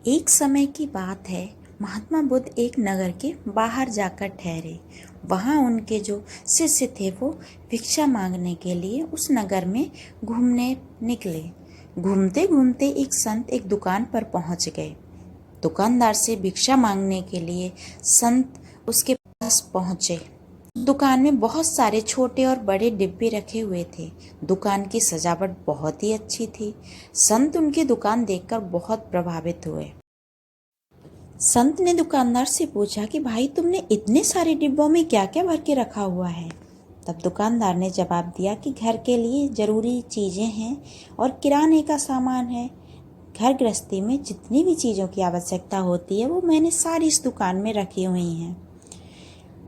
एक समय की बात है। महात्मा बुद्ध एक नगर के बाहर जाकर ठहरे। वहाँ उनके जो शिष्य थे वो भिक्षा मांगने के लिए उस नगर में घूमने निकले। घूमते घूमते एक संत एक दुकान पर पहुँच गए। दुकानदार से भिक्षा मांगने के लिए संत उसके पास पहुँचे। दुकान में बहुत सारे छोटे और बड़े डिब्बे रखे हुए थे। दुकान की सजावट बहुत ही अच्छी थी। संत उनकी दुकान देखकर बहुत प्रभावित हुए। संत ने दुकानदार से पूछा कि भाई तुमने इतने सारे डिब्बों में क्या क्या भर के रखा हुआ है। तब दुकानदार ने जवाब दिया कि घर के लिए ज़रूरी चीज़ें हैं और किराने का सामान है। घर गृहस्थी में जितनी भी चीज़ों की आवश्यकता होती है वो मैंने सारी इस दुकान में रखी हुई हैं।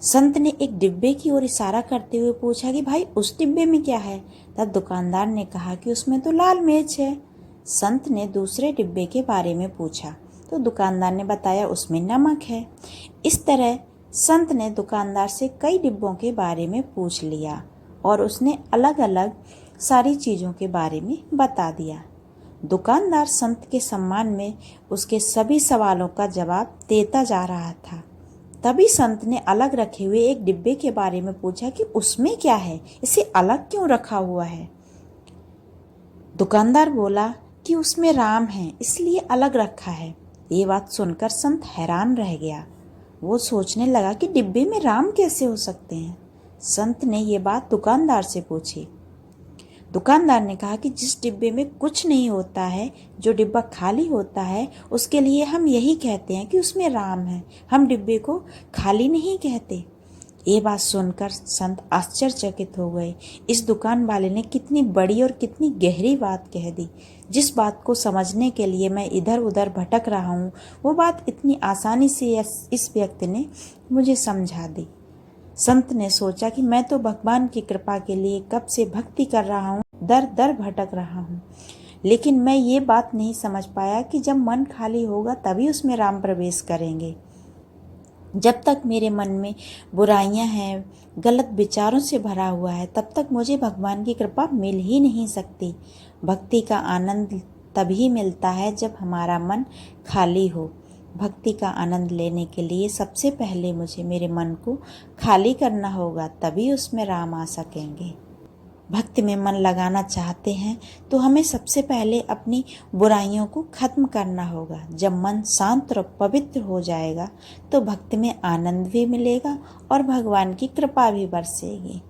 संत ने एक डिब्बे की ओर इशारा करते हुए पूछा कि भाई उस डिब्बे में क्या है। तब दुकानदार ने कहा कि उसमें तो लाल मिर्च है। संत ने दूसरे डिब्बे के बारे में पूछा तो दुकानदार ने बताया उसमें नमक है। इस तरह संत ने दुकानदार से कई डिब्बों के बारे में पूछ लिया और उसने अलग अलग सारी चीज़ों के बारे में बता दिया। दुकानदार संत के सम्मान में उसके सभी सवालों का जवाब देता जा रहा था। तभी संत ने अलग रखे हुए एक डिब्बे के बारे में पूछा कि उसमें क्या है, इसे अलग क्यों रखा हुआ है। दुकानदार बोला कि उसमें राम है इसलिए अलग रखा है। ये बात सुनकर संत हैरान रह गया। वो सोचने लगा कि डिब्बे में राम कैसे हो सकते हैं। संत ने ये बात दुकानदार से पूछी। दुकानदार ने कहा कि जिस डिब्बे में कुछ नहीं होता है, जो डिब्बा खाली होता है, उसके लिए हम यही कहते हैं कि उसमें राम है। हम डिब्बे को खाली नहीं कहते। ये बात सुनकर संत आश्चर्यचकित हो गए। इस दुकान वाले ने कितनी बड़ी और कितनी गहरी बात कह दी। जिस बात को समझने के लिए मैं इधर उधर भटक रहा हूँ, वो बात इतनी आसानी से इस व्यक्ति ने मुझे समझा दी। संत ने सोचा कि मैं तो भगवान की कृपा के लिए कब से भक्ति कर रहा हूँ, दर दर भटक रहा हूँ, लेकिन मैं ये बात नहीं समझ पाया कि जब मन खाली होगा तभी उसमें राम प्रवेश करेंगे। जब तक मेरे मन में बुराइयां हैं, गलत विचारों से भरा हुआ है, तब तक मुझे भगवान की कृपा मिल ही नहीं सकती। भक्ति का आनंद तभी मिलता है जब हमारा मन खाली हो। भक्ति का आनंद लेने के लिए सबसे पहले मुझे मेरे मन को खाली करना होगा, तभी उसमें राम आ सकेंगे। भक्ति में मन लगाना चाहते हैं तो हमें सबसे पहले अपनी बुराइयों को खत्म करना होगा। जब मन शांत और पवित्र हो जाएगा तो भक्ति में आनंद भी मिलेगा और भगवान की कृपा भी बरसेगी।